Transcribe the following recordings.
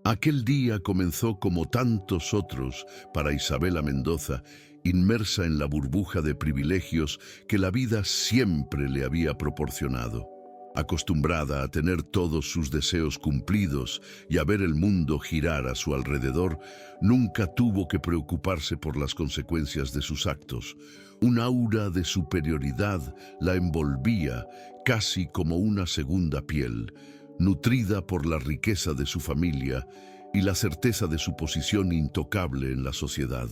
Aquel día comenzó como tantos otros para Isabela Mendoza, inmersa en la burbuja de privilegios que la vida siempre le había proporcionado. Acostumbrada a tener todos sus deseos cumplidos y a ver el mundo girar a su alrededor, nunca tuvo que preocuparse por las consecuencias de sus actos. Un aura de superioridad la envolvía casi como una segunda piel, nutrida por la riqueza de su familia y la certeza de su posición intocable en la sociedad.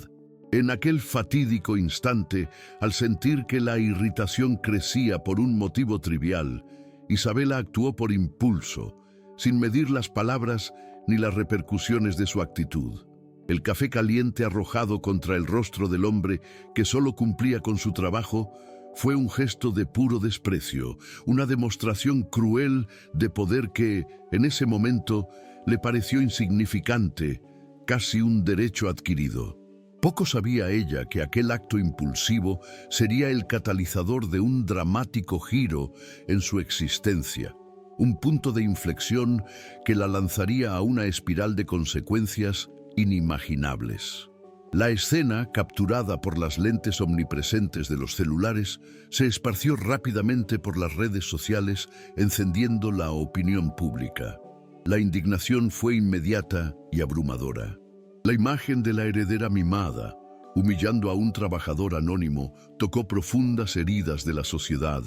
En aquel fatídico instante, al sentir que la irritación crecía por un motivo trivial, Isabela actuó por impulso, sin medir las palabras ni las repercusiones de su actitud. El café caliente arrojado contra el rostro del hombre que solo cumplía con su trabajo fue un gesto de puro desprecio, una demostración cruel de poder que, en ese momento, le pareció insignificante, casi un derecho adquirido. Poco sabía ella que aquel acto impulsivo sería el catalizador de un dramático giro en su existencia, un punto de inflexión que la lanzaría a una espiral de consecuencias inimaginables. La escena, capturada por las lentes omnipresentes de los celulares, se esparció rápidamente por las redes sociales, encendiendo la opinión pública. La indignación fue inmediata y abrumadora. La imagen de la heredera mimada, humillando a un trabajador anónimo, tocó profundas heridas de la sociedad,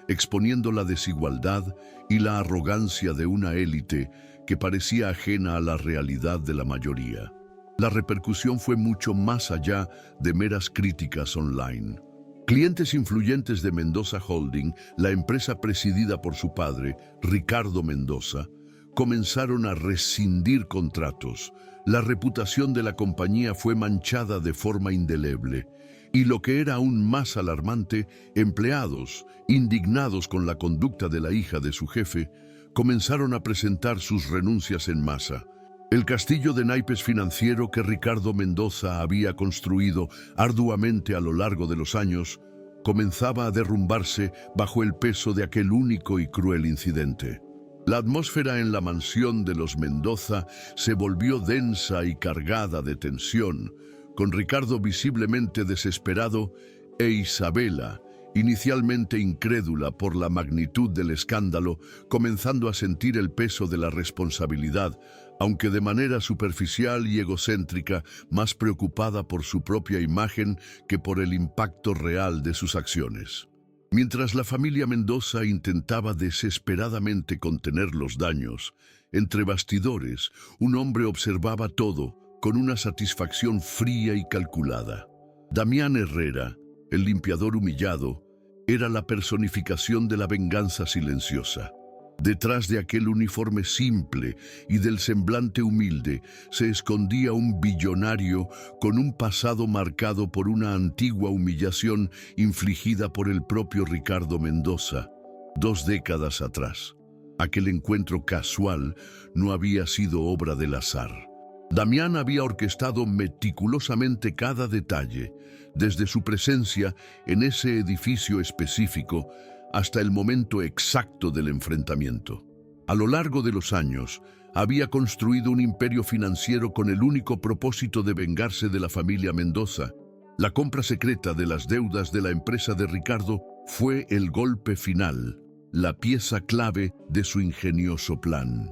exponiendo la desigualdad y la arrogancia de una élite que parecía ajena a la realidad de la mayoría. La repercusión fue mucho más allá de meras críticas online. Clientes influyentes de Mendoza Holding, la empresa presidida por su padre, Ricardo Mendoza, comenzaron a rescindir contratos. La reputación de la compañía fue manchada de forma indeleble. Y lo que era aún más alarmante, empleados, indignados con la conducta de la hija de su jefe, comenzaron a presentar sus renuncias en masa. El castillo de naipes financiero que Ricardo Mendoza había construido arduamente a lo largo de los años comenzaba a derrumbarse bajo el peso de aquel único y cruel incidente. La atmósfera en la mansión de los Mendoza se volvió densa y cargada de tensión, con Ricardo visiblemente desesperado e Isabela, inicialmente incrédula por la magnitud del escándalo, comenzando a sentir el peso de la responsabilidad, aunque de manera superficial y egocéntrica, más preocupada por su propia imagen que por el impacto real de sus acciones. Mientras la familia Mendoza intentaba desesperadamente contener los daños, entre bastidores, un hombre observaba todo con una satisfacción fría y calculada. Damián Herrera, el limpiador humillado, era la personificación de la venganza silenciosa. Detrás de aquel uniforme simple y del semblante humilde se escondía un billonario con un pasado marcado por una antigua humillación infligida por el propio Ricardo Mendoza 2 décadas atrás. Aquel encuentro casual no había sido obra del azar. Damián había orquestado meticulosamente cada detalle, desde su presencia en ese edificio específico hasta el momento exacto del enfrentamiento. A lo largo de los años, había construido un imperio financiero con el único propósito de vengarse de la familia Mendoza. La compra secreta de las deudas de la empresa de Ricardo fue el golpe final, la pieza clave de su ingenioso plan.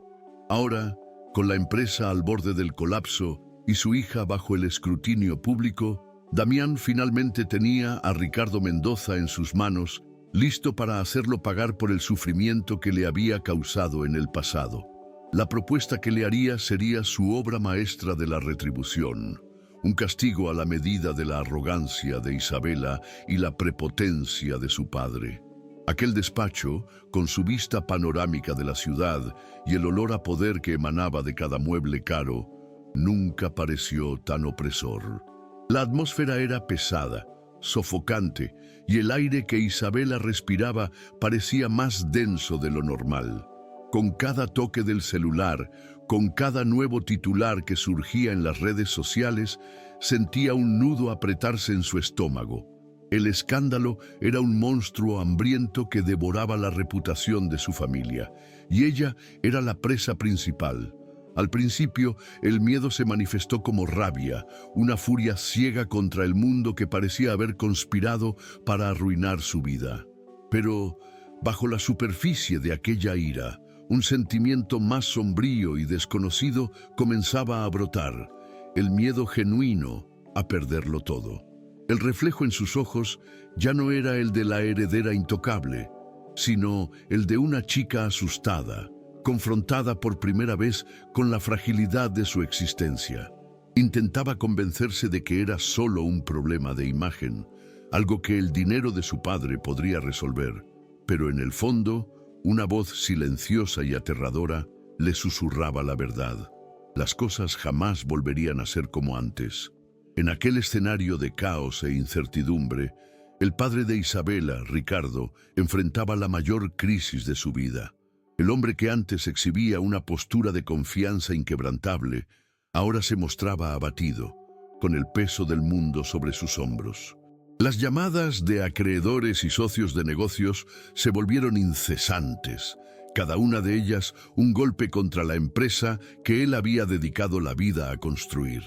Ahora, con la empresa al borde del colapso y su hija bajo el escrutinio público, Damián finalmente tenía a Ricardo Mendoza en sus manos, listo para hacerlo pagar por el sufrimiento que le había causado en el pasado. La propuesta que le haría sería su obra maestra de la retribución, un castigo a la medida de la arrogancia de Isabela y la prepotencia de su padre. Aquel despacho, con su vista panorámica de la ciudad y el olor a poder que emanaba de cada mueble caro, nunca pareció tan opresor. La atmósfera era pesada, sofocante, y el aire que Isabela respiraba parecía más denso de lo normal. Con cada toque del celular, con cada nuevo titular que surgía en las redes sociales, sentía un nudo apretarse en su estómago. El escándalo era un monstruo hambriento que devoraba la reputación de su familia, y ella era la presa principal. Al principio, el miedo se manifestó como rabia, una furia ciega contra el mundo que parecía haber conspirado para arruinar su vida. Pero, bajo la superficie de aquella ira, un sentimiento más sombrío y desconocido comenzaba a brotar, el miedo genuino a perderlo todo. El reflejo en sus ojos ya no era el de la heredera intocable, sino el de una chica asustada, confrontada por primera vez con la fragilidad de su existencia. Intentaba convencerse de que era solo un problema de imagen, algo que el dinero de su padre podría resolver, pero en el fondo, una voz silenciosa y aterradora le susurraba la verdad. Las cosas jamás volverían a ser como antes. En aquel escenario de caos e incertidumbre, el padre de Isabela, Ricardo, enfrentaba la mayor crisis de su vida. El hombre que antes exhibía una postura de confianza inquebrantable, ahora se mostraba abatido, con el peso del mundo sobre sus hombros. Las llamadas de acreedores y socios de negocios se volvieron incesantes, cada una de ellas un golpe contra la empresa que él había dedicado la vida a construir.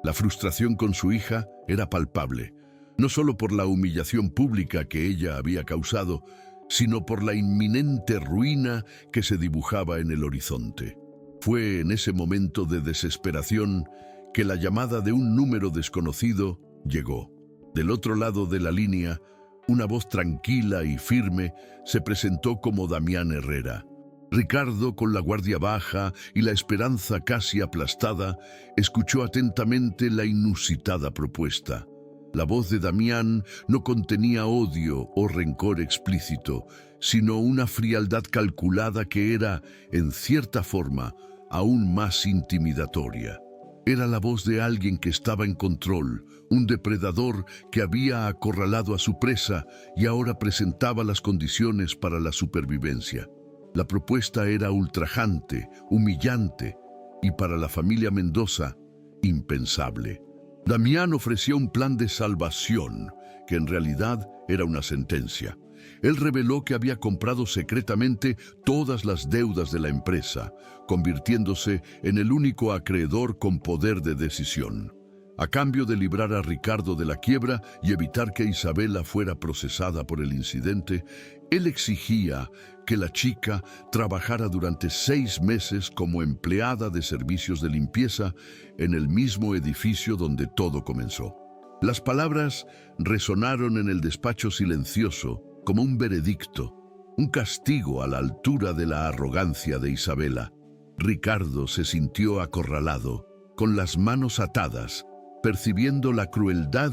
La frustración con su hija era palpable, no solo por la humillación pública que ella había causado, sino por la inminente ruina que se dibujaba en el horizonte. Fue en ese momento de desesperación que la llamada de un número desconocido llegó. Del otro lado de la línea, una voz tranquila y firme se presentó como Damián Herrera. Ricardo, con la guardia baja y la esperanza casi aplastada, escuchó atentamente la inusitada propuesta. La voz de Damián no contenía odio o rencor explícito, sino una frialdad calculada que era, en cierta forma, aún más intimidatoria. Era la voz de alguien que estaba en control, un depredador que había acorralado a su presa y ahora presentaba las condiciones para la supervivencia. La propuesta era ultrajante, humillante y para la familia Mendoza, impensable. Damián ofrecía un plan de salvación, que en realidad era una sentencia. Él reveló que había comprado secretamente todas las deudas de la empresa, convirtiéndose en el único acreedor con poder de decisión. A cambio de librar a Ricardo de la quiebra y evitar que Isabela fuera procesada por el incidente, él exigía que la chica trabajara durante 6 meses como empleada de servicios de limpieza en el mismo edificio donde todo comenzó. Las palabras resonaron en el despacho silencioso como un veredicto, un castigo a la altura de la arrogancia de Isabela. Ricardo se sintió acorralado, con las manos atadas, percibiendo la crueldad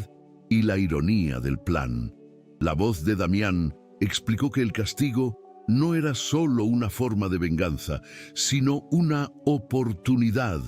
y la ironía del plan. La voz de Damián explicó que el castigo no era solo una forma de venganza, sino una oportunidad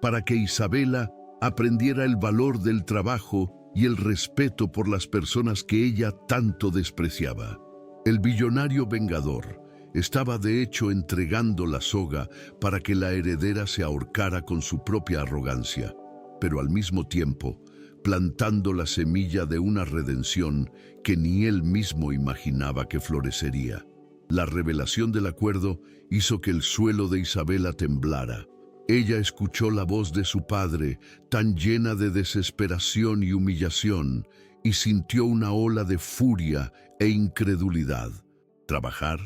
para que Isabela aprendiera el valor del trabajo y el respeto por las personas que ella tanto despreciaba. El billonario vengador estaba de hecho entregando la soga para que la heredera se ahorcara con su propia arrogancia, pero al mismo tiempo plantando la semilla de una redención que ni él mismo imaginaba que florecería. La revelación del acuerdo hizo que el suelo de Isabela temblara. Ella escuchó la voz de su padre, tan llena de desesperación y humillación, y sintió una ola de furia e incredulidad. ¿Trabajar?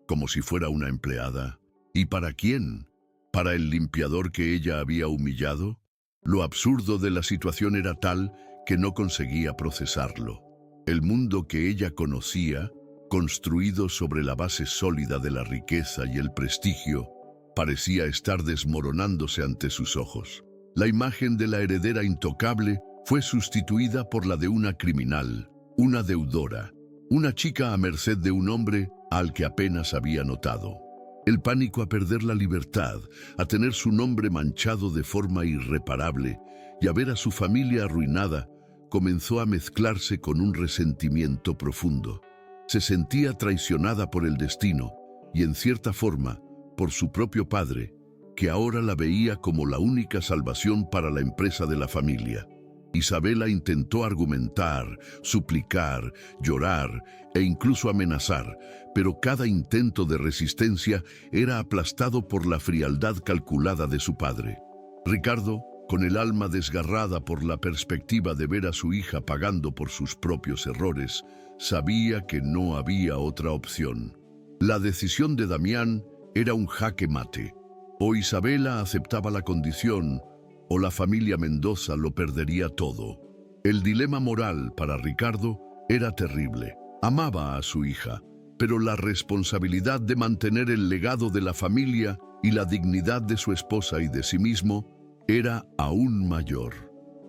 Como si fuera una empleada. ¿Y para quién? ¿Para el limpiador que ella había humillado? Lo absurdo de la situación era tal que no conseguía procesarlo. El mundo que ella conocía, construido sobre la base sólida de la riqueza y el prestigio, parecía estar desmoronándose ante sus ojos. La imagen de la heredera intocable fue sustituida por la de una criminal, una deudora, una chica a merced de un hombre al que apenas había notado. El pánico a perder la libertad, a tener su nombre manchado de forma irreparable y a ver a su familia arruinada, comenzó a mezclarse con un resentimiento profundo. Se sentía traicionada por el destino y, en cierta forma, por su propio padre, que ahora la veía como la única salvación para la empresa de la familia. Isabela intentó argumentar, suplicar, llorar e incluso amenazar, pero cada intento de resistencia era aplastado por la frialdad calculada de su padre. Ricardo, con el alma desgarrada por la perspectiva de ver a su hija pagando por sus propios errores, sabía que no había otra opción. La decisión de Damián era un jaque mate. O Isabela aceptaba la condición, o la familia Mendoza lo perdería todo. El dilema moral para Ricardo era terrible. Amaba a su hija, pero la responsabilidad de mantener el legado de la familia y la dignidad de su esposa y de sí mismo era aún mayor.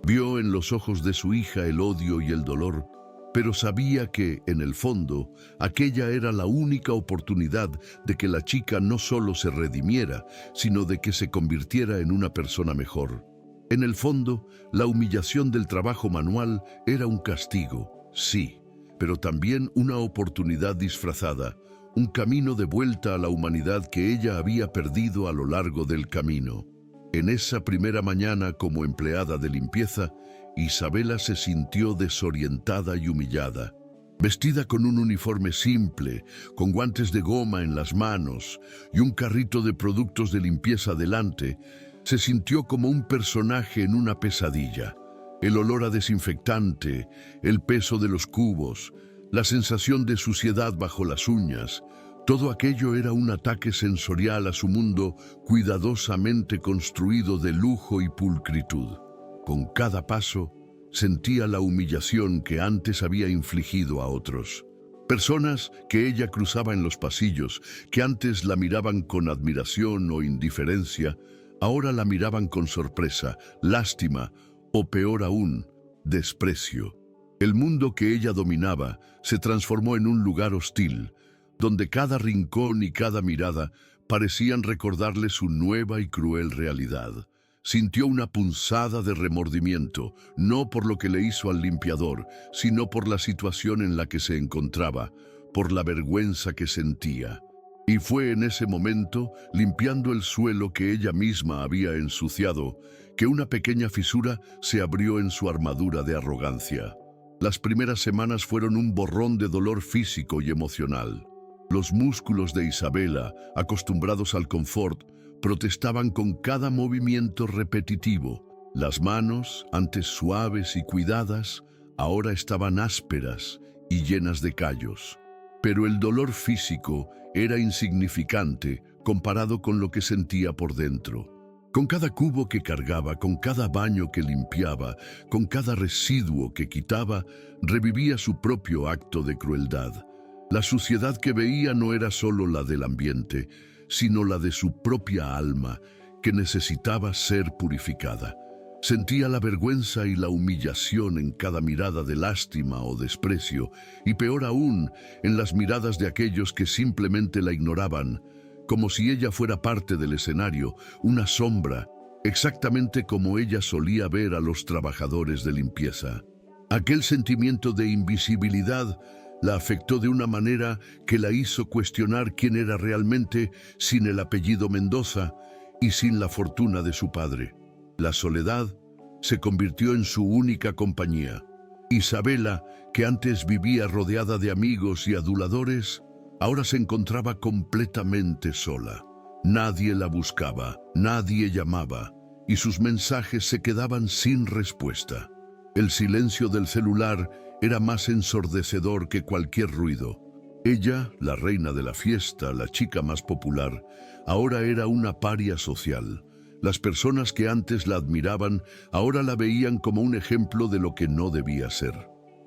Vio en los ojos de su hija el odio y el dolor, pero sabía que, en el fondo, aquella era la única oportunidad de que la chica no solo se redimiera, sino de que se convirtiera en una persona mejor. En el fondo, la humillación del trabajo manual era un castigo, sí, pero también una oportunidad disfrazada, un camino de vuelta a la humanidad que ella había perdido a lo largo del camino. En esa primera mañana como empleada de limpieza, Isabela se sintió desorientada y humillada. Vestida con un uniforme simple, con guantes de goma en las manos y un carrito de productos de limpieza delante, se sintió como un personaje en una pesadilla. El olor a desinfectante, el peso de los cubos, la sensación de suciedad bajo las uñas, todo aquello era un ataque sensorial a su mundo cuidadosamente construido de lujo y pulcritud. Con cada paso, sentía la humillación que antes había infligido a otros. Personas que ella cruzaba en los pasillos, que antes la miraban con admiración o indiferencia, ahora la miraban con sorpresa, lástima o peor aún, desprecio. El mundo que ella dominaba se transformó en un lugar hostil, donde cada rincón y cada mirada parecían recordarle su nueva y cruel realidad. Sintió una punzada de remordimiento, no por lo que le hizo al limpiador, sino por la situación en la que se encontraba, por la vergüenza que sentía. Y fue en ese momento, limpiando el suelo que ella misma había ensuciado, que una pequeña fisura se abrió en su armadura de arrogancia. Las primeras semanas fueron un borrón de dolor físico y emocional. Los músculos de Isabela, acostumbrados al confort, protestaban con cada movimiento repetitivo. Las manos, antes suaves y cuidadas, ahora estaban ásperas y llenas de callos. Pero el dolor físico era insignificante comparado con lo que sentía por dentro. Con cada cubo que cargaba, con cada baño que limpiaba, con cada residuo que quitaba, revivía su propio acto de crueldad. La suciedad que veía no era solo la del ambiente, sino la de su propia alma, que necesitaba ser purificada. Sentía la vergüenza y la humillación en cada mirada de lástima o desprecio, y peor aún, en las miradas de aquellos que simplemente la ignoraban, como si ella fuera parte del escenario, una sombra, exactamente como ella solía ver a los trabajadores de limpieza. Aquel sentimiento de invisibilidad la afectó de una manera que la hizo cuestionar quién era realmente sin el apellido Mendoza y sin la fortuna de su padre. La soledad se convirtió en su única compañía. Isabela, que antes vivía rodeada de amigos y aduladores, ahora se encontraba completamente sola. Nadie la buscaba, nadie llamaba, y sus mensajes se quedaban sin respuesta. El silencio del celular era más ensordecedor que cualquier ruido. Ella, la reina de la fiesta, la chica más popular, ahora era una paria social. Las personas que antes la admiraban ahora la veían como un ejemplo de lo que no debía ser.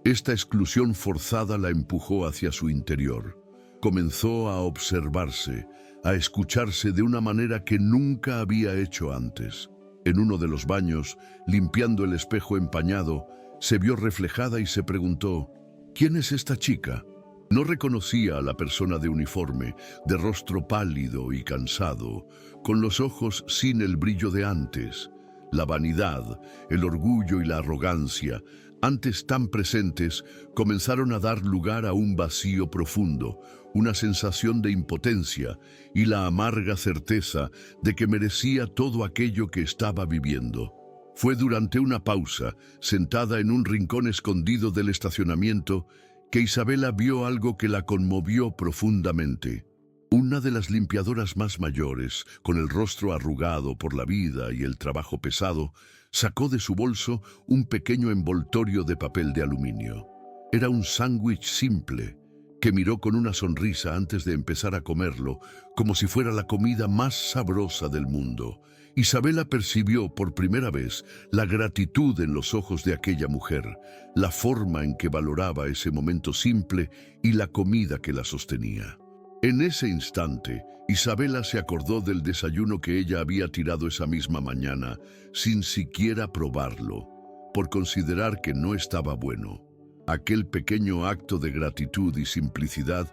Esta exclusión forzada la empujó hacia su interior. Comenzó a observarse, a escucharse de una manera que nunca había hecho antes. En uno de los baños, limpiando el espejo empañado, se vio reflejada y se preguntó, ¿quién es esta chica? No reconocía a la persona de uniforme, de rostro pálido y cansado, con los ojos sin el brillo de antes. La vanidad, el orgullo y la arrogancia, antes tan presentes, comenzaron a dar lugar a un vacío profundo, una sensación de impotencia y la amarga certeza de que merecía todo aquello que estaba viviendo. Fue durante una pausa, sentada en un rincón escondido del estacionamiento, que Isabela vio algo que la conmovió profundamente. Una de las limpiadoras más mayores, con el rostro arrugado por la vida y el trabajo pesado, sacó de su bolso un pequeño envoltorio de papel de aluminio. Era un sándwich simple, que miró con una sonrisa antes de empezar a comerlo, como si fuera la comida más sabrosa del mundo. Isabela percibió por primera vez la gratitud en los ojos de aquella mujer, la forma en que valoraba ese momento simple y la comida que la sostenía. En ese instante, Isabela se acordó del desayuno que ella había tirado esa misma mañana, sin siquiera probarlo, por considerar que no estaba bueno. Aquel pequeño acto de gratitud y simplicidad,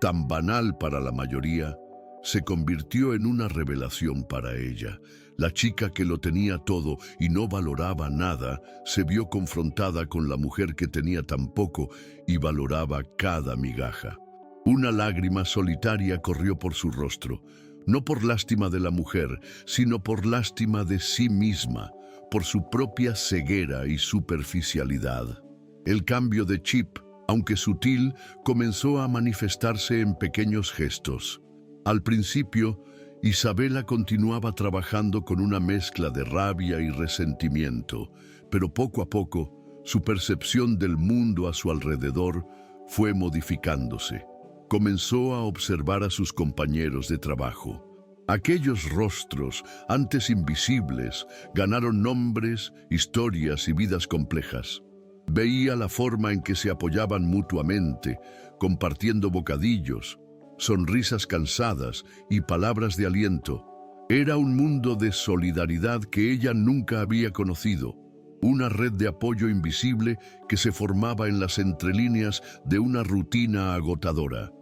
tan banal para la mayoría, se convirtió en una revelación para ella. La chica que lo tenía todo y no valoraba nada, se vio confrontada con la mujer que tenía tan poco y valoraba cada migaja. Una lágrima solitaria corrió por su rostro, no por lástima de la mujer, sino por lástima de sí misma, por su propia ceguera y superficialidad. El cambio de chip, aunque sutil, comenzó a manifestarse en pequeños gestos. Al principio, Isabela continuaba trabajando con una mezcla de rabia y resentimiento, pero poco a poco, su percepción del mundo a su alrededor fue modificándose. Comenzó a observar a sus compañeros de trabajo. Aquellos rostros, antes invisibles, ganaron nombres, historias y vidas complejas. Veía la forma en que se apoyaban mutuamente, compartiendo bocadillos, sonrisas cansadas y palabras de aliento. Era un mundo de solidaridad que ella nunca había conocido, una red de apoyo invisible que se formaba en las entrelíneas de una rutina agotadora.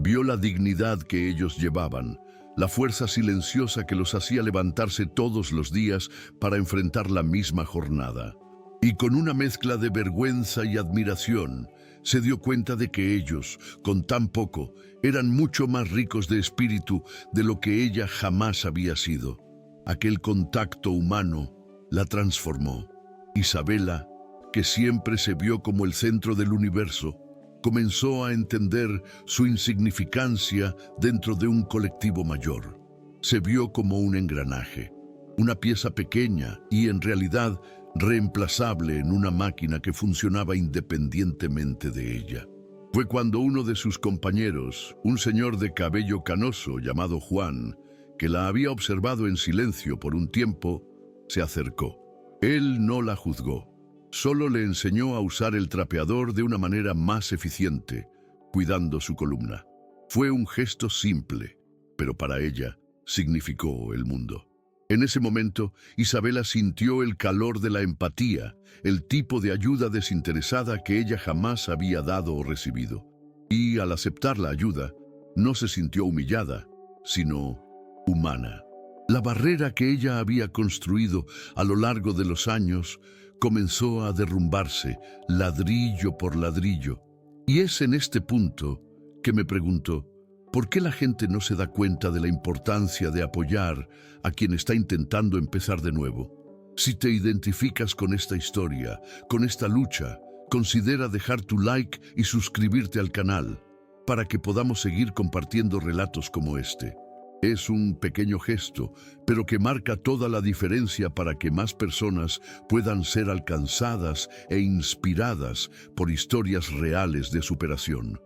Vio la dignidad que ellos llevaban, la fuerza silenciosa que los hacía levantarse todos los días para enfrentar la misma jornada. Y con una mezcla de vergüenza y admiración, se dio cuenta de que ellos, con tan poco, eran mucho más ricos de espíritu de lo que ella jamás había sido. Aquel contacto humano la transformó. Isabela, que siempre se vio como el centro del universo, comenzó a entender su insignificancia dentro de un colectivo mayor. Se vio como un engranaje, una pieza pequeña y, en realidad, reemplazable en una máquina que funcionaba independientemente de ella. Fue cuando uno de sus compañeros, un señor de cabello canoso llamado Juan, que la había observado en silencio por un tiempo, se acercó. Él no la juzgó, solo le enseñó a usar el trapeador de una manera más eficiente, cuidando su columna. Fue un gesto simple, pero para ella significó el mundo. En ese momento, Isabela sintió el calor de la empatía, el tipo de ayuda desinteresada que ella jamás había dado o recibido. Y al aceptar la ayuda, no se sintió humillada, sino humana. La barrera que ella había construido a lo largo de los años comenzó a derrumbarse, ladrillo por ladrillo. Y es en este punto que me pregunto, ¿por qué la gente no se da cuenta de la importancia de apoyar a quien está intentando empezar de nuevo? Si te identificas con esta historia, con esta lucha, considera dejar tu like y suscribirte al canal para que podamos seguir compartiendo relatos como este. Es un pequeño gesto, pero que marca toda la diferencia para que más personas puedan ser alcanzadas e inspiradas por historias reales de superación.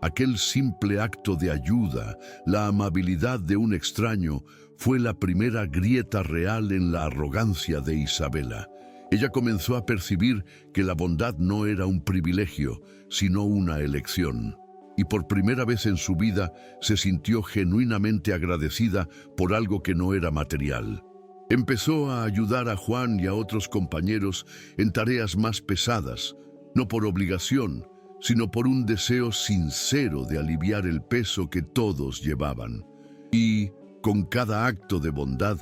Aquel simple acto de ayuda, la amabilidad de un extraño, fue la primera grieta real en la arrogancia de Isabela. Ella comenzó a percibir que la bondad no era un privilegio, sino una elección. Y por primera vez en su vida se sintió genuinamente agradecida por algo que no era material. Empezó a ayudar a Juan y a otros compañeros en tareas más pesadas, no por obligación, sino por un deseo sincero de aliviar el peso que todos llevaban. Y, con cada acto de bondad,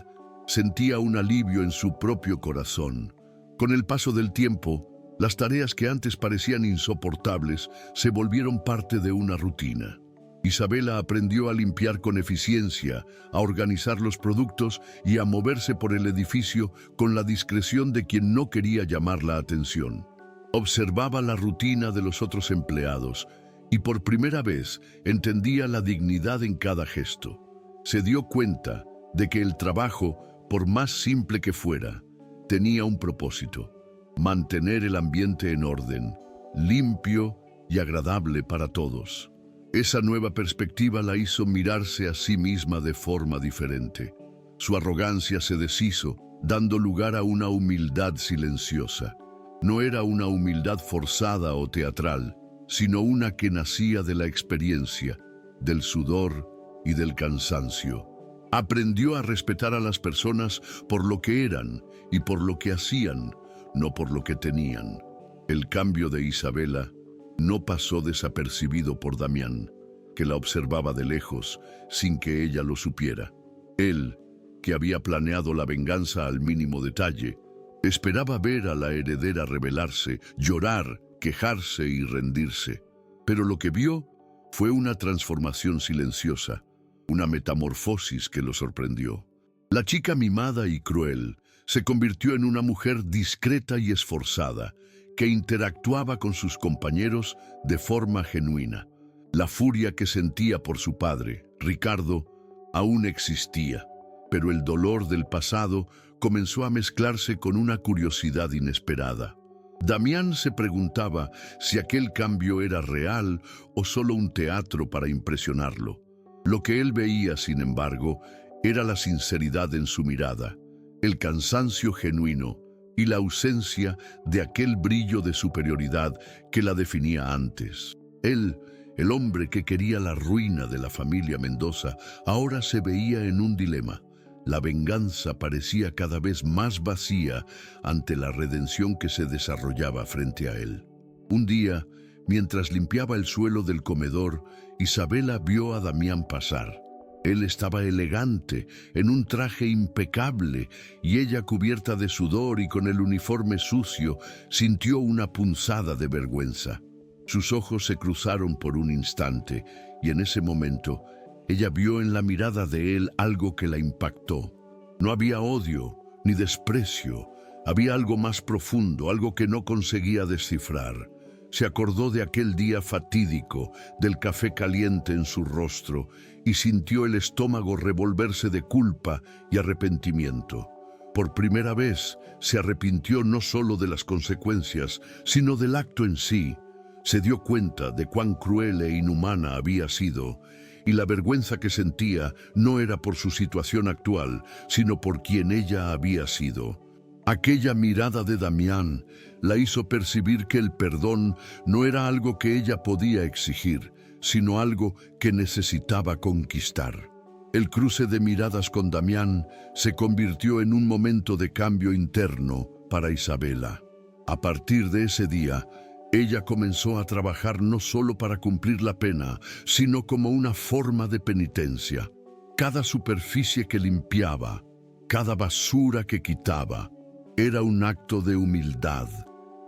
sentía un alivio en su propio corazón. Con el paso del tiempo, las tareas que antes parecían insoportables se volvieron parte de una rutina. Isabela aprendió a limpiar con eficiencia, a organizar los productos y a moverse por el edificio con la discreción de quien no quería llamar la atención. Observaba la rutina de los otros empleados y por primera vez entendía la dignidad en cada gesto. Se dio cuenta de que el trabajo, por más simple que fuera, tenía un propósito: mantener el ambiente en orden, limpio y agradable para todos. Esa nueva perspectiva la hizo mirarse a sí misma de forma diferente. Su arrogancia se deshizo, dando lugar a una humildad silenciosa. No era una humildad forzada o teatral, sino una que nacía de la experiencia, del sudor y del cansancio. Aprendió a respetar a las personas por lo que eran y por lo que hacían, no por lo que tenían. El cambio de Isabela no pasó desapercibido por Damián, que la observaba de lejos sin que ella lo supiera. Él, que había planeado la venganza al mínimo detalle, esperaba ver a la heredera rebelarse, llorar, quejarse y rendirse. Pero lo que vio fue una transformación silenciosa, una metamorfosis que lo sorprendió. La chica mimada y cruel se convirtió en una mujer discreta y esforzada, que interactuaba con sus compañeros de forma genuina. La furia que sentía por su padre, Ricardo, aún existía, pero el dolor del pasado comenzó a mezclarse con una curiosidad inesperada. Damián se preguntaba si aquel cambio era real o solo un teatro para impresionarlo. Lo que él veía, sin embargo, era la sinceridad en su mirada, el cansancio genuino y la ausencia de aquel brillo de superioridad que la definía antes. Él, el hombre que quería la ruina de la familia Mendoza, ahora se veía en un dilema. La venganza parecía cada vez más vacía ante la redención que se desarrollaba frente a él. Un día, mientras limpiaba el suelo del comedor, Isabela vio a Damián pasar. Él estaba elegante, en un traje impecable, y ella, cubierta de sudor y con el uniforme sucio, sintió una punzada de vergüenza. Sus ojos se cruzaron por un instante, y en ese momento, ella vio en la mirada de él algo que la impactó. No había odio ni desprecio, había algo más profundo, algo que no conseguía descifrar. Se acordó de aquel día fatídico, del café caliente en su rostro, y sintió el estómago revolverse de culpa y arrepentimiento. Por primera vez se arrepintió no solo de las consecuencias, sino del acto en sí. Se dio cuenta de cuán cruel e inhumana había sido, y la vergüenza que sentía no era por su situación actual, sino por quien ella había sido. Aquella mirada de Damián la hizo percibir que el perdón no era algo que ella podía exigir, sino algo que necesitaba conquistar. El cruce de miradas con Damián se convirtió en un momento de cambio interno para Isabela. A partir de ese día, ella comenzó a trabajar no solo para cumplir la pena, sino como una forma de penitencia. Cada superficie que limpiaba, cada basura que quitaba, era un acto de humildad,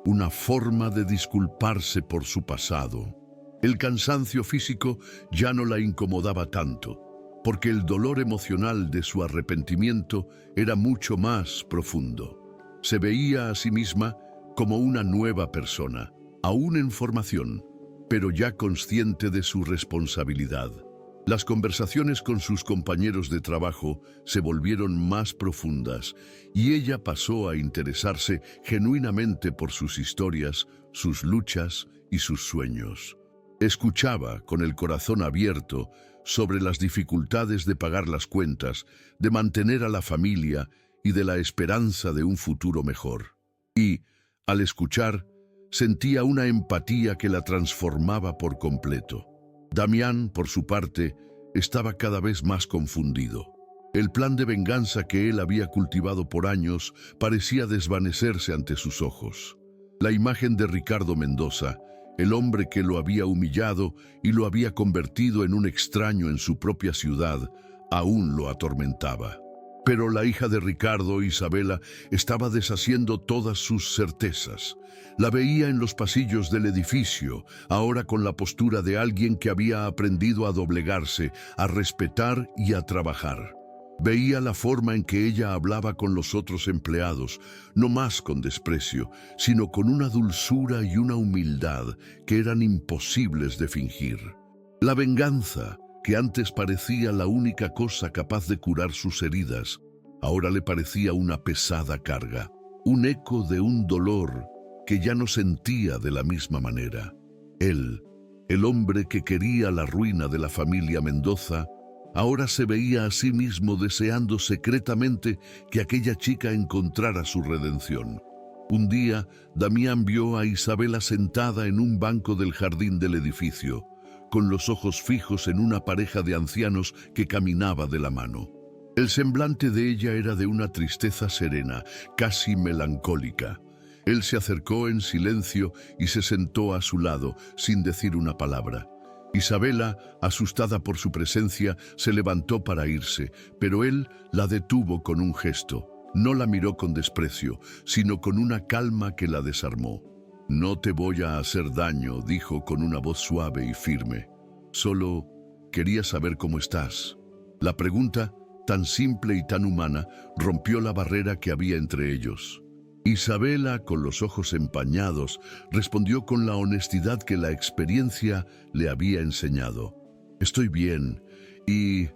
una forma de disculparse por su pasado. El cansancio físico ya no la incomodaba tanto, porque el dolor emocional de su arrepentimiento era mucho más profundo. Se veía a sí misma como una nueva persona, aún en formación, pero ya consciente de su responsabilidad. Las conversaciones con sus compañeros de trabajo se volvieron más profundas y ella pasó a interesarse genuinamente por sus historias, sus luchas y sus sueños. Escuchaba con el corazón abierto sobre las dificultades de pagar las cuentas, de mantener a la familia y de la esperanza de un futuro mejor. Y, al escuchar, sentía una empatía que la transformaba por completo. Damián, por su parte, estaba cada vez más confundido. El plan de venganza que él había cultivado por años parecía desvanecerse ante sus ojos. La imagen de Ricardo Mendoza, el hombre que lo había humillado y lo había convertido en un extraño en su propia ciudad, aún lo atormentaba. Pero la hija de Ricardo, Isabela, estaba deshaciendo todas sus certezas. La veía en los pasillos del edificio, ahora con la postura de alguien que había aprendido a doblegarse, a respetar y a trabajar. Veía la forma en que ella hablaba con los otros empleados, no más con desprecio, sino con una dulzura y una humildad que eran imposibles de fingir. La venganza, que antes parecía la única cosa capaz de curar sus heridas, ahora le parecía una pesada carga, un eco de un dolor que ya no sentía de la misma manera. Él, el hombre que quería la ruina de la familia Mendoza, ahora se veía a sí mismo deseando secretamente que aquella chica encontrara su redención. Un día, Damián vio a Isabela sentada en un banco del jardín del edificio, con los ojos fijos en una pareja de ancianos que caminaba de la mano. El semblante de ella era de una tristeza serena, casi melancólica. Él se acercó en silencio y se sentó a su lado, sin decir una palabra. Isabela, asustada por su presencia, se levantó para irse, pero él la detuvo con un gesto. No la miró con desprecio, sino con una calma que la desarmó. «No te voy a hacer daño», dijo con una voz suave y firme. «Solo quería saber cómo estás». La pregunta, tan simple y tan humana, rompió la barrera que había entre ellos. Isabela, con los ojos empañados, respondió con la honestidad que la experiencia le había enseñado. «Estoy bien y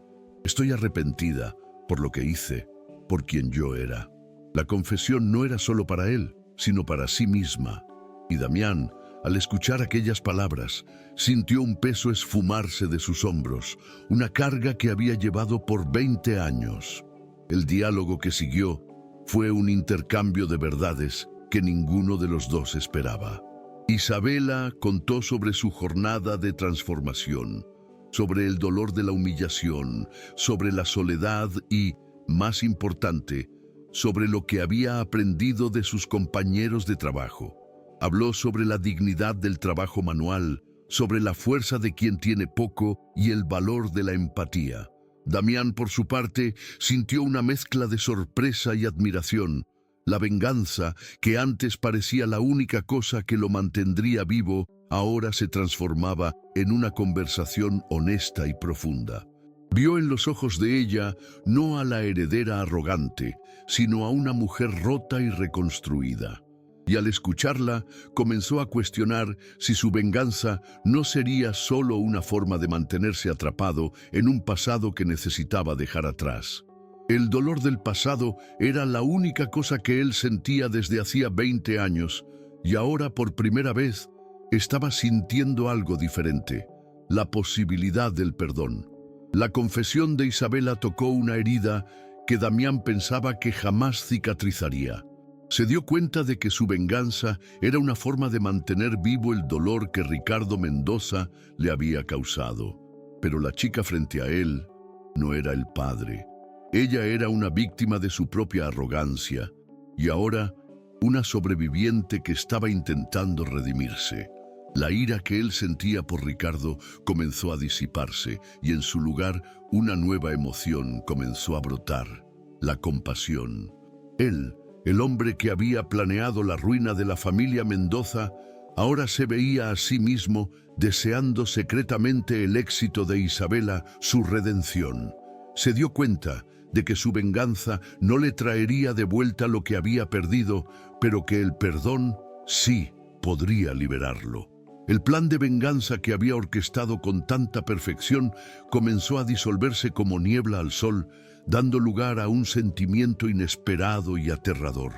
estoy arrepentida por lo que hice, por quien yo era». La confesión no era solo para él, sino para sí misma. Y Damián, al escuchar aquellas palabras, sintió un peso esfumarse de sus hombros, una carga que había llevado por 20 años. El diálogo que siguió fue un intercambio de verdades que ninguno de los dos esperaba. Isabela contó sobre su jornada de transformación, sobre el dolor de la humillación, sobre la soledad y, más importante, sobre lo que había aprendido de sus compañeros de trabajo. Habló sobre la dignidad del trabajo manual, sobre la fuerza de quien tiene poco y el valor de la empatía. Damián, por su parte, sintió una mezcla de sorpresa y admiración. La venganza, que antes parecía la única cosa que lo mantendría vivo, ahora se transformaba en una conversación honesta y profunda. Vio en los ojos de ella no a la heredera arrogante, sino a una mujer rota y reconstruida. Y al escucharla, comenzó a cuestionar si su venganza no sería solo una forma de mantenerse atrapado en un pasado que necesitaba dejar atrás. El dolor del pasado era la única cosa que él sentía desde hacía 20 años, y ahora por primera vez estaba sintiendo algo diferente, la posibilidad del perdón. La confesión de Isabela tocó una herida que Damián pensaba que jamás cicatrizaría. Se dio cuenta de que su venganza era una forma de mantener vivo el dolor que Ricardo Mendoza le había causado. Pero la chica frente a él no era el padre. Ella era una víctima de su propia arrogancia y ahora una sobreviviente que estaba intentando redimirse. La ira que él sentía por Ricardo comenzó a disiparse y en su lugar una nueva emoción comenzó a brotar, la compasión. Él, el hombre que había planeado la ruina de la familia Mendoza, ahora se veía a sí mismo deseando secretamente el éxito de Isabela, su redención. Se dio cuenta de que su venganza no le traería de vuelta lo que había perdido, pero que el perdón sí podría liberarlo. El plan de venganza que había orquestado con tanta perfección comenzó a disolverse como niebla al sol, dando lugar a un sentimiento inesperado y aterrador: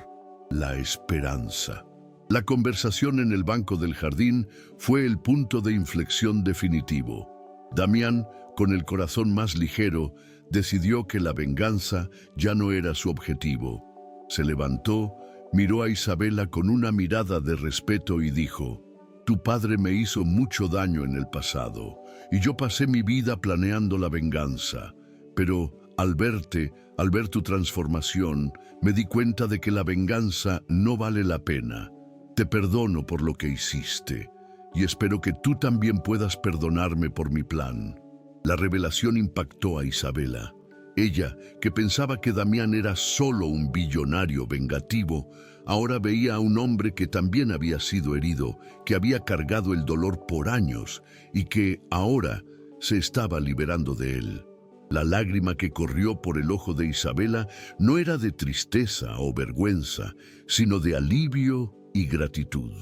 la esperanza. La conversación en el banco del jardín fue el punto de inflexión definitivo. Damián, con el corazón más ligero, decidió que la venganza ya no era su objetivo. Se levantó, miró a Isabela con una mirada de respeto y dijo: «Tu padre me hizo mucho daño en el pasado, y yo pasé mi vida planeando la venganza. Pero al ver tu transformación, me di cuenta de que la venganza no vale la pena. Te perdono por lo que hiciste, y espero que tú también puedas perdonarme por mi plan». La revelación impactó a Isabela. Ella, que pensaba que Damián era solo un billonario vengativo, ahora veía a un hombre que también había sido herido, que había cargado el dolor por años y que ahora se estaba liberando de él. La lágrima que corrió por el ojo de Isabela no era de tristeza o vergüenza, sino de alivio y gratitud.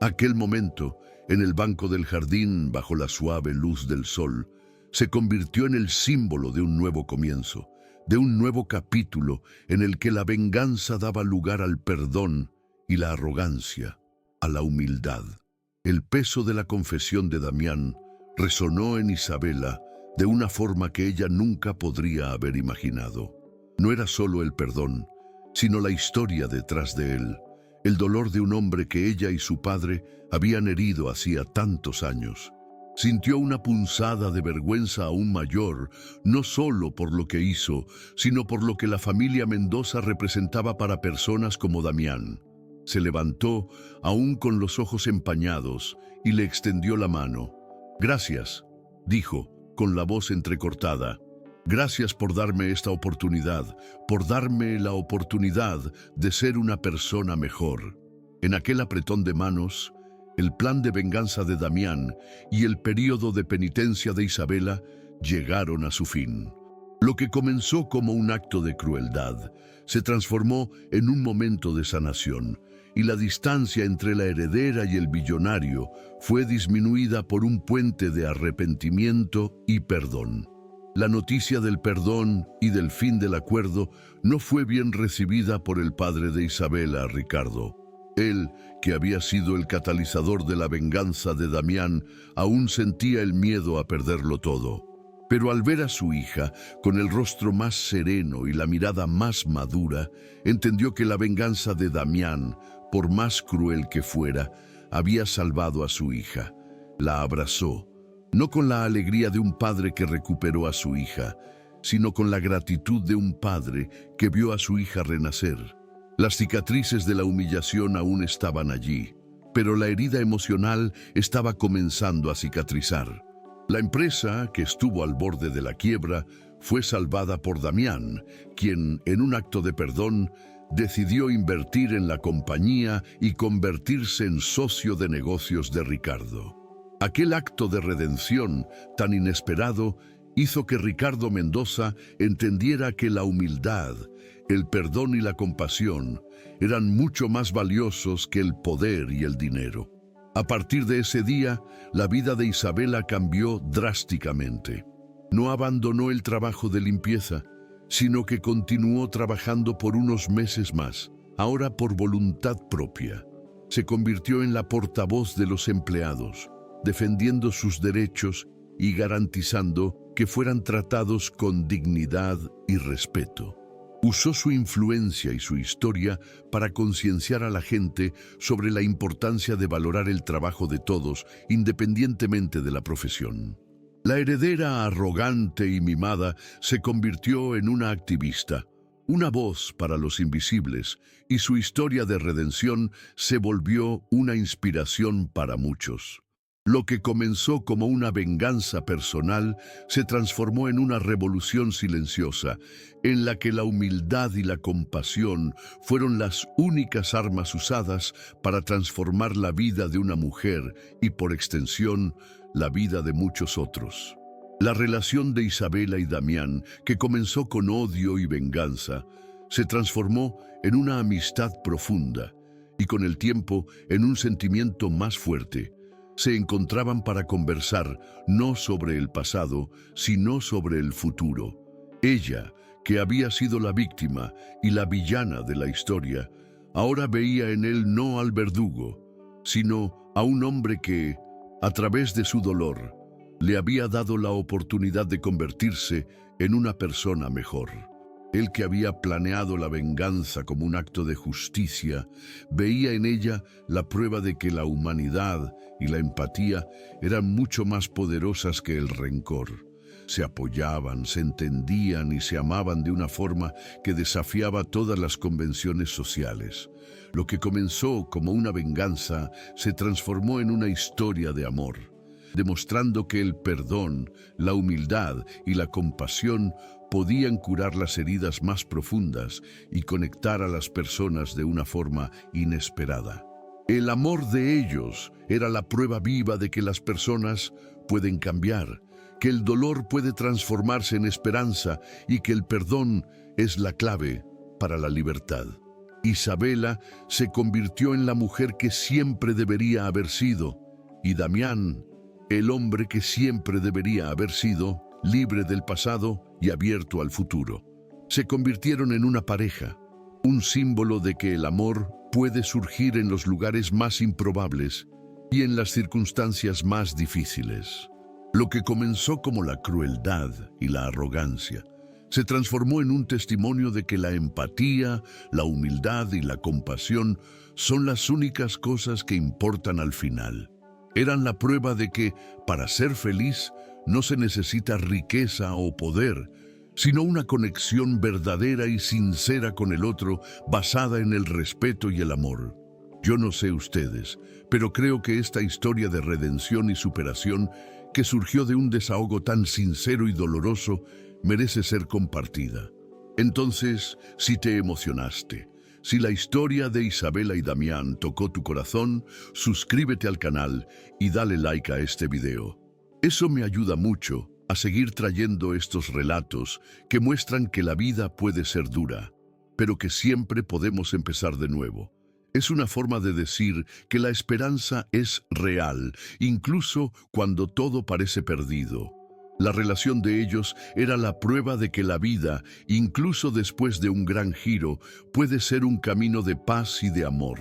Aquel momento, en el banco del jardín, bajo la suave luz del sol, se convirtió en el símbolo de un nuevo comienzo, de un nuevo capítulo en el que la venganza daba lugar al perdón y la arrogancia a la humildad. El peso de la confesión de Damián resonó en Isabela de una forma que ella nunca podría haber imaginado. No era solo el perdón, sino la historia detrás de él, el dolor de un hombre que ella y su padre habían herido hacía tantos años. Sintió una punzada de vergüenza aún mayor, no solo por lo que hizo, sino por lo que la familia Mendoza representaba para personas como Damián. Se levantó, aún con los ojos empañados, y le extendió la mano. «Gracias», dijo, con la voz entrecortada. «Gracias por darme esta oportunidad, por darme la oportunidad de ser una persona mejor». En aquel apretón de manos, el plan de venganza de Damián y el período de penitencia de Isabela llegaron a su fin. Lo que comenzó como un acto de crueldad se transformó en un momento de sanación, y la distancia entre la heredera y el billonario fue disminuida por un puente de arrepentimiento y perdón. La noticia del perdón y del fin del acuerdo no fue bien recibida por el padre de Isabela, Ricardo. Él, que había sido el catalizador de la venganza de Damián, aún sentía el miedo a perderlo todo. Pero al ver a su hija, con el rostro más sereno y la mirada más madura, entendió que la venganza de Damián, por más cruel que fuera, había salvado a su hija. La abrazó, no con la alegría de un padre que recuperó a su hija, sino con la gratitud de un padre que vio a su hija renacer. Las cicatrices de la humillación aún estaban allí, pero la herida emocional estaba comenzando a cicatrizar. La empresa, que estuvo al borde de la quiebra, fue salvada por Damián, quien, en un acto de perdón, decidió invertir en la compañía y convertirse en socio de negocios de Ricardo. Aquel acto de redención tan inesperado hizo que Ricardo Mendoza entendiera que la humildad, el perdón y la compasión eran mucho más valiosos que el poder y el dinero. A partir de ese día, la vida de Isabela cambió drásticamente. No abandonó el trabajo de limpieza, sino que continuó trabajando por unos meses más, ahora por voluntad propia. Se convirtió en la portavoz de los empleados, defendiendo sus derechos y garantizando que fueran tratados con dignidad y respeto. Usó su influencia y su historia para concienciar a la gente sobre la importancia de valorar el trabajo de todos, independientemente de la profesión. La heredera arrogante y mimada se convirtió en una activista, una voz para los invisibles, y su historia de redención se volvió una inspiración para muchos. Lo que comenzó como una venganza personal se transformó en una revolución silenciosa, en la que la humildad y la compasión fueron las únicas armas usadas para transformar la vida de una mujer y, por extensión, la vida de muchos otros. La relación de Isabela y Damián, que comenzó con odio y venganza, se transformó en una amistad profunda y, con el tiempo, en un sentimiento más fuerte. Se encontraban para conversar no sobre el pasado, sino sobre el futuro. Ella, que había sido la víctima y la villana de la historia, ahora veía en él no al verdugo, sino a un hombre que, a través de su dolor, le había dado la oportunidad de convertirse en una persona mejor. Él, que había planeado la venganza como un acto de justicia, veía en ella la prueba de que la humanidad y la empatía eran mucho más poderosas que el rencor. Se apoyaban, se entendían y se amaban de una forma que desafiaba todas las convenciones sociales. Lo que comenzó como una venganza se transformó en una historia de amor. demostrando que el perdón, la humildad y la compasión podían curar las heridas más profundas y conectar a las personas de una forma inesperada. El amor de ellos era la prueba viva de que las personas pueden cambiar, que el dolor puede transformarse en esperanza y que el perdón es la clave para la libertad. Isabela se convirtió en la mujer que siempre debería haber sido, y Damián, el hombre que siempre debería haber sido, libre del pasado y abierto al futuro. Se convirtieron en una pareja, un símbolo de que el amor puede surgir en los lugares más improbables y en las circunstancias más difíciles. Lo que comenzó como la crueldad y la arrogancia se transformó en un testimonio de que la empatía, la humildad y la compasión son las únicas cosas que importan al final. Eran la prueba de que, para ser feliz, no se necesita riqueza o poder, sino una conexión verdadera y sincera con el otro, basada en el respeto y el amor. Yo no sé ustedes, pero creo que esta historia de redención y superación, que surgió de un desahogo tan sincero y doloroso, merece ser compartida. Entonces, si te emocionaste, si la historia de Isabela y Damián tocó tu corazón, suscríbete al canal y dale like a este video. Eso me ayuda mucho a seguir trayendo estos relatos que muestran que la vida puede ser dura, pero que siempre podemos empezar de nuevo. Es una forma de decir que la esperanza es real, incluso cuando todo parece perdido. La relación de ellos era la prueba de que la vida, incluso después de un gran giro, puede ser un camino de paz y de amor.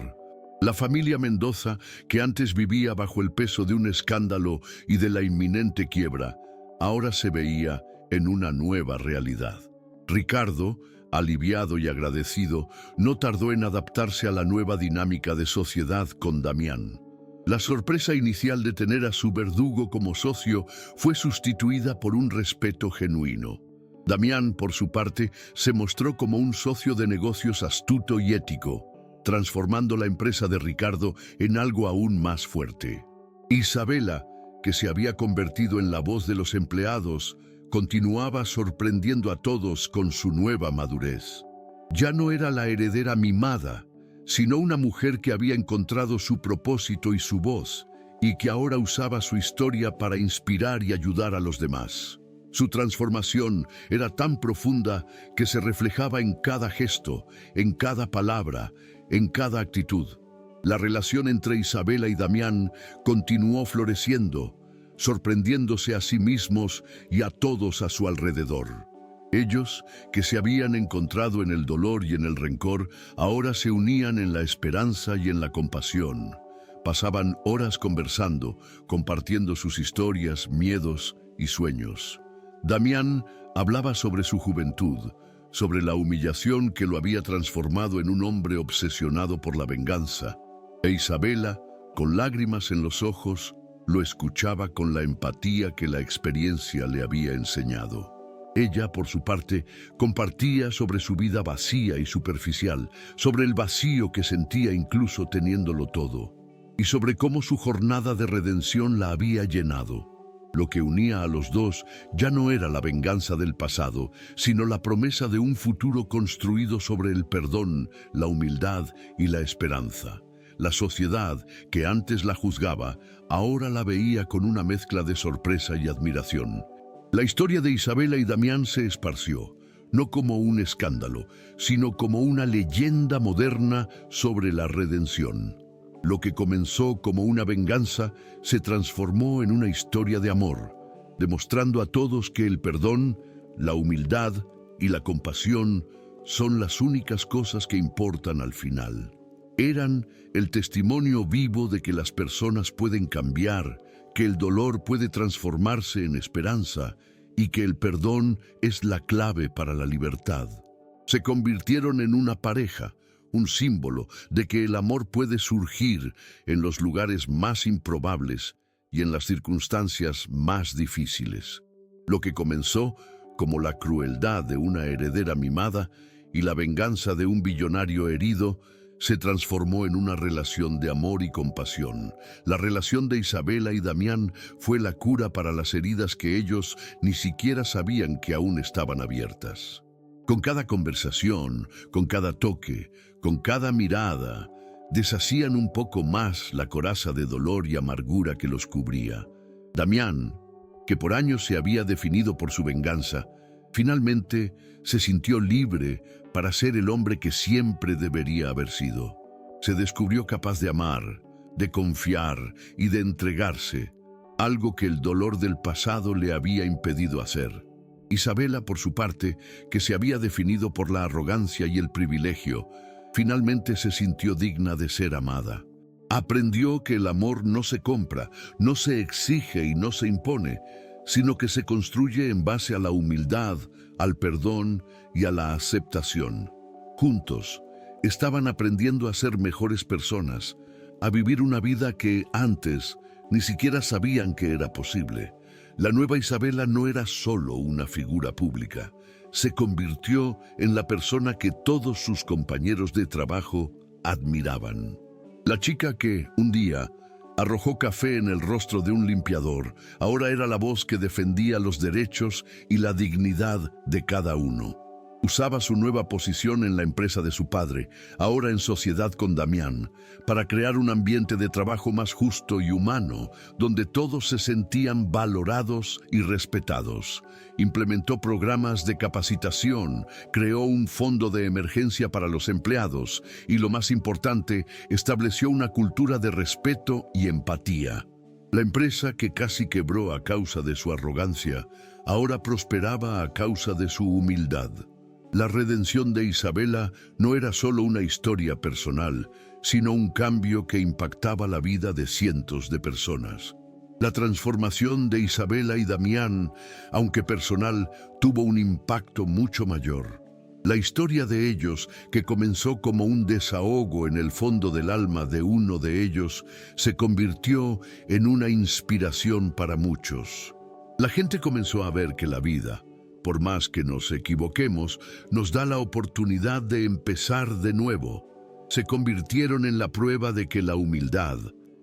La familia Mendoza, que antes vivía bajo el peso de un escándalo y de la inminente quiebra, ahora se veía en una nueva realidad. Ricardo, aliviado y agradecido, no tardó en adaptarse a la nueva dinámica de sociedad con Damián. La sorpresa inicial de tener a su verdugo como socio fue sustituida por un respeto genuino. Damián, por su parte, se mostró como un socio de negocios astuto y ético, transformando la empresa de Ricardo en algo aún más fuerte. Isabela, que se había convertido en la voz de los empleados, continuaba sorprendiendo a todos con su nueva madurez. Ya no era la heredera mimada, sino una mujer que había encontrado su propósito y su voz, y que ahora usaba su historia para inspirar y ayudar a los demás. Su transformación era tan profunda que se reflejaba en cada gesto, en cada palabra, en cada actitud. La relación entre Isabela y Damián continuó floreciendo, sorprendiéndose a sí mismos y a todos a su alrededor. Ellos, que se habían encontrado en el dolor y en el rencor, ahora se unían en la esperanza y en la compasión. Pasaban horas conversando, compartiendo sus historias, miedos y sueños. Damián hablaba sobre su juventud, sobre la humillación que lo había transformado en un hombre obsesionado por la venganza. E Isabela, con lágrimas en los ojos, lo escuchaba con la empatía que la experiencia le había enseñado. Ella, por su parte, compartía sobre su vida vacía y superficial, sobre el vacío que sentía incluso teniéndolo todo, y sobre cómo su jornada de redención la había llenado. Lo que unía a los dos ya no era la venganza del pasado, sino la promesa de un futuro construido sobre el perdón, la humildad y la esperanza. La sociedad, que antes la juzgaba, ahora la veía con una mezcla de sorpresa y admiración. La historia de Isabela y Damián se esparció, no como un escándalo, sino como una leyenda moderna sobre la redención. Lo que comenzó como una venganza se transformó en una historia de amor, demostrando a todos que el perdón, la humildad y la compasión son las únicas cosas que importan al final. Eran el testimonio vivo de que las personas pueden cambiar, que el dolor puede transformarse en esperanza y que el perdón es la clave para la libertad. Se convirtieron en una pareja, un símbolo de que el amor puede surgir en los lugares más improbables y en las circunstancias más difíciles. Lo que comenzó como la crueldad de una heredera mimada y la venganza de un billonario herido, se transformó en una relación de amor y compasión. La relación de Isabela y Damián fue la cura para las heridas que ellos ni siquiera sabían que aún estaban abiertas. Con cada conversación, con cada toque, con cada mirada, deshacían un poco más la coraza de dolor y amargura que los cubría. Damián, que por años se había definido por su venganza, finalmente se sintió libre para ser el hombre que siempre debería haber sido. Se descubrió capaz de amar, de confiar y de entregarse, algo que el dolor del pasado le había impedido hacer. Isabela, por su parte, que se había definido por la arrogancia y el privilegio, finalmente se sintió digna de ser amada. Aprendió que el amor no se compra, no se exige y no se impone, sino que se construye en base a la humildad, al perdón y a la aceptación. Juntos, estaban aprendiendo a ser mejores personas, a vivir una vida que antes ni siquiera sabían que era posible. La nueva Isabela no era solo una figura pública, se convirtió en la persona que todos sus compañeros de trabajo admiraban. La chica que, un día, arrojó café en el rostro de un limpiador, ahora era la voz que defendía los derechos y la dignidad de cada uno. Usaba su nueva posición en la empresa de su padre, ahora en sociedad con Damián, para crear un ambiente de trabajo más justo y humano, donde todos se sentían valorados y respetados. Implementó programas de capacitación, creó un fondo de emergencia para los empleados y, lo más importante, estableció una cultura de respeto y empatía. La empresa, que casi quebró a causa de su arrogancia, ahora prosperaba a causa de su humildad. La redención de Isabela no era solo una historia personal, sino un cambio que impactaba la vida de cientos de personas. La transformación de Isabela y Damián, aunque personal, tuvo un impacto mucho mayor. La historia de ellos, que comenzó como un desahogo en el fondo del alma de uno de ellos, se convirtió en una inspiración para muchos. La gente comenzó a ver que la vida, por más que nos equivoquemos, nos da la oportunidad de empezar de nuevo. Se convirtieron en la prueba de que la humildad,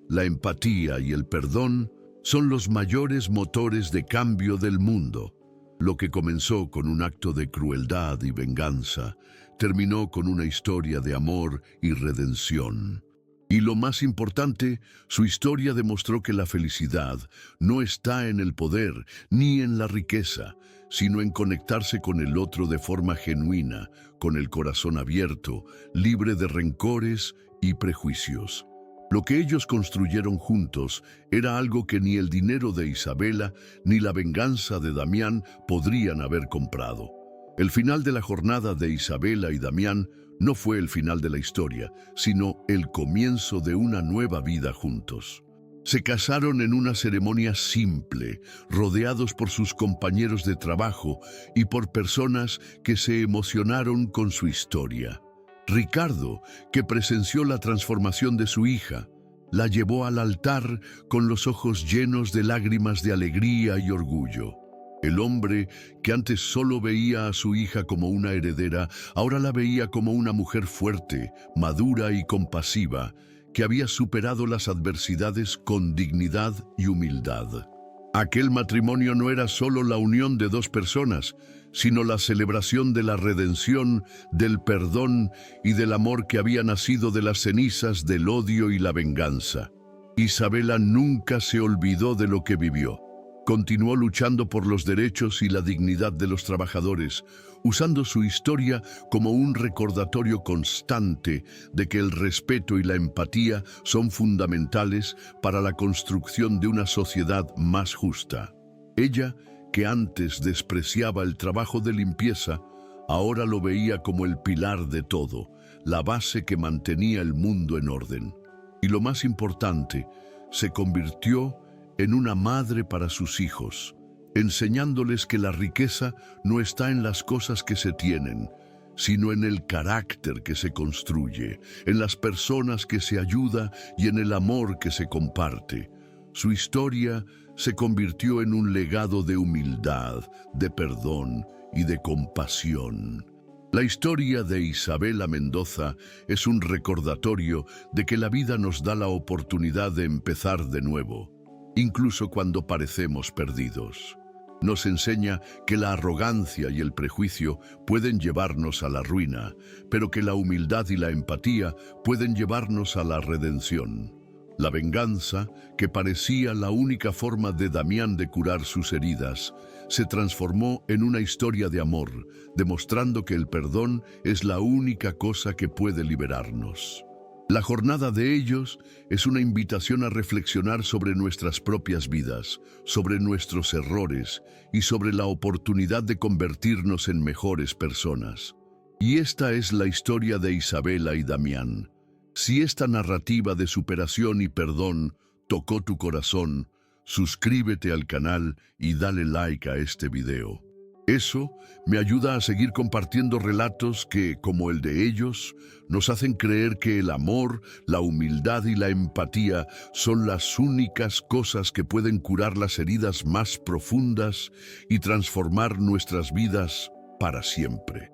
la empatía y el perdón son los mayores motores de cambio del mundo. Lo que comenzó con un acto de crueldad y venganza, terminó con una historia de amor y redención. Y lo más importante, su historia demostró que la felicidad no está en el poder ni en la riqueza, sino en conectarse con el otro de forma genuina, con el corazón abierto, libre de rencores y prejuicios. Lo que ellos construyeron juntos era algo que ni el dinero de Isabela ni la venganza de Damián podrían haber comprado. El final de la jornada de Isabela y Damián no fue el final de la historia, sino el comienzo de una nueva vida juntos. Se casaron en una ceremonia simple, rodeados por sus compañeros de trabajo y por personas que se emocionaron con su historia. Ricardo, que presenció la transformación de su hija, la llevó al altar con los ojos llenos de lágrimas de alegría y orgullo. El hombre, que antes solo veía a su hija como una heredera, ahora la veía como una mujer fuerte, madura y compasiva, que había superado las adversidades con dignidad y humildad. Aquel matrimonio no era solo la unión de dos personas, sino la celebración de la redención, del perdón y del amor que había nacido de las cenizas del odio y la venganza. Isabela nunca se olvidó de lo que vivió. Continuó luchando por los derechos y la dignidad de los trabajadores, usando su historia como un recordatorio constante de que el respeto y la empatía son fundamentales para la construcción de una sociedad más justa. Ella, que antes despreciaba el trabajo de limpieza, ahora lo veía como el pilar de todo, la base que mantenía el mundo en orden. Y lo más importante, se convirtió en una madre para sus hijos, enseñándoles que la riqueza no está en las cosas que se tienen, sino en el carácter que se construye, en las personas que se ayuda y en el amor que se comparte. Su historia se convirtió en un legado de humildad, de perdón y de compasión. La historia de Isabela Mendoza es un recordatorio de que la vida nos da la oportunidad de empezar de nuevo, incluso cuando parecemos perdidos. Nos enseña que la arrogancia y el prejuicio pueden llevarnos a la ruina, pero que la humildad y la empatía pueden llevarnos a la redención. La venganza, que parecía la única forma de Damián de curar sus heridas, se transformó en una historia de amor, demostrando que el perdón es la única cosa que puede liberarnos. La jornada de ellos es una invitación a reflexionar sobre nuestras propias vidas, sobre nuestros errores y sobre la oportunidad de convertirnos en mejores personas. Y esta es la historia de Isabela y Damián. Si esta narrativa de superación y perdón tocó tu corazón, suscríbete al canal y dale like a este video. Eso me ayuda a seguir compartiendo relatos que, como el de ellos, nos hacen creer que el amor, la humildad y la empatía son las únicas cosas que pueden curar las heridas más profundas y transformar nuestras vidas para siempre.